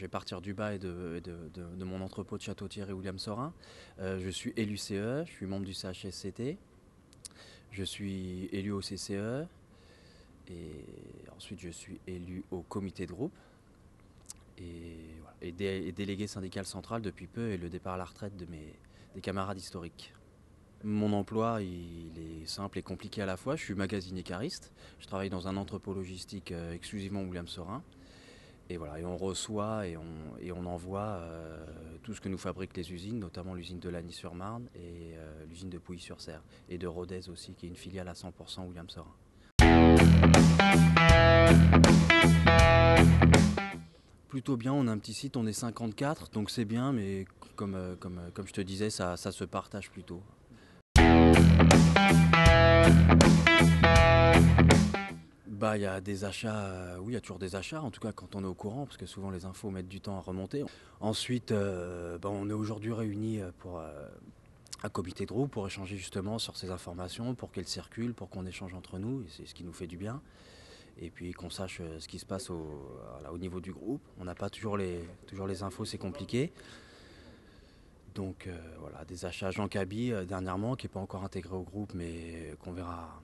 vais partir du bas et de mon entrepôt de Château-Thierry William Sorin. Je suis élu CE, je suis membre du CHSCT, je suis élu au CCE et ensuite je suis élu au comité de groupe et délégué syndical central depuis peu et le départ à la retraite des camarades historiques. Mon emploi, il est simple et compliqué à la fois. Je suis magasinier cariste. Je travaille dans un entrepôt logistique exclusivement William Sorin. Et voilà, et on reçoit et on envoie tout ce que nous fabriquent les usines, notamment l'usine de Lagny-sur-Marne et l'usine de Pouilly-sur-Serre. Et de Rodez aussi, qui est une filiale à 100% William Sorin. Plutôt bien, on a un petit site, on est 54, donc c'est bien, mais comme je te disais, ça se partage plutôt. Bah, il y a des achats, oui, il y a toujours des achats, en tout cas quand on est au courant, parce que souvent les infos mettent du temps à remonter. Ensuite, on est aujourd'hui réunis pour un comité de groupe pour échanger justement sur ces informations, pour qu'elles circulent, pour qu'on échange entre nous, et c'est ce qui nous fait du bien. Et puis qu'on sache ce qui se passe au niveau du groupe. On n'a pas toujours les infos, c'est compliqué. Donc voilà, des achats Jean Cabi dernièrement, qui n'est pas encore intégré au groupe, mais qu'on verra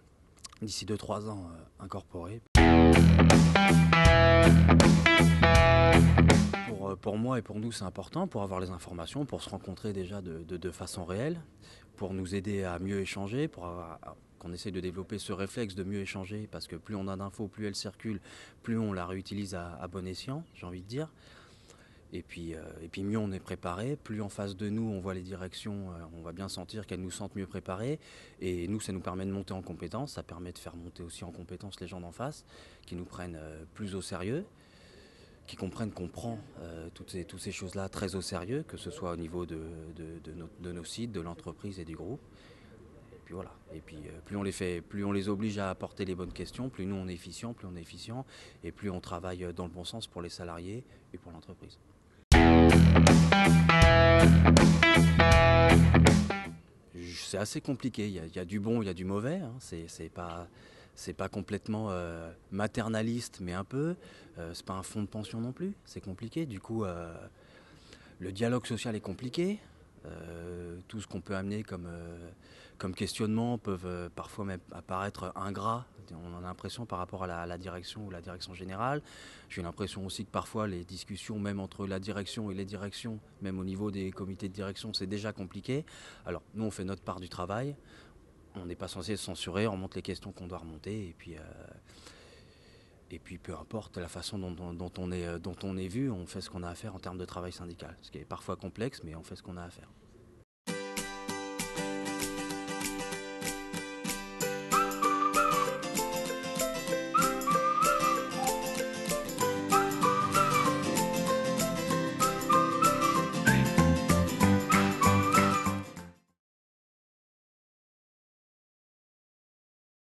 d'ici 2-3 ans incorporé. Pour moi et pour nous, c'est important pour avoir les informations, pour se rencontrer déjà de façon réelle, pour nous aider à mieux échanger, qu'on essaie de développer ce réflexe de mieux échanger, parce que plus on a d'infos, plus elles circulent, plus on la réutilise à bon escient, j'ai envie de dire. Et puis mieux on est préparé, plus en face de nous on voit les directions, on va bien sentir qu'elles nous sentent mieux préparés. Et nous, ça nous permet de monter en compétences, ça permet de faire monter aussi en compétences les gens d'en face, qui nous prennent plus au sérieux, qui comprennent qu'on prend toutes ces choses-là très au sérieux, que ce soit au niveau de nos sites, de l'entreprise et du groupe. Et puis voilà. Et puis plus on les oblige à apporter les bonnes questions, plus nous on est efficient, et plus on travaille dans le bon sens pour les salariés et pour l'entreprise. C'est assez compliqué, il y a du bon, il y a du mauvais, hein. C'est pas complètement maternaliste, mais un peu. C'est pas un fonds de pension non plus, c'est compliqué. Du coup, le dialogue social est compliqué. Tout ce qu'on peut amener comme questionnement peuvent parfois même apparaître ingrats. On en a l'impression par rapport à la direction ou la direction générale. J'ai l'impression aussi que parfois les discussions, même entre la direction et les directions, même au niveau des comités de direction, c'est déjà compliqué. Alors nous, on fait notre part du travail. On n'est pas censé se censurer, on remonte les questions qu'on doit remonter et puis peu importe la façon dont on est vu, on fait ce qu'on a à faire en termes de travail syndical. Ce qui est parfois complexe, mais on fait ce qu'on a à faire.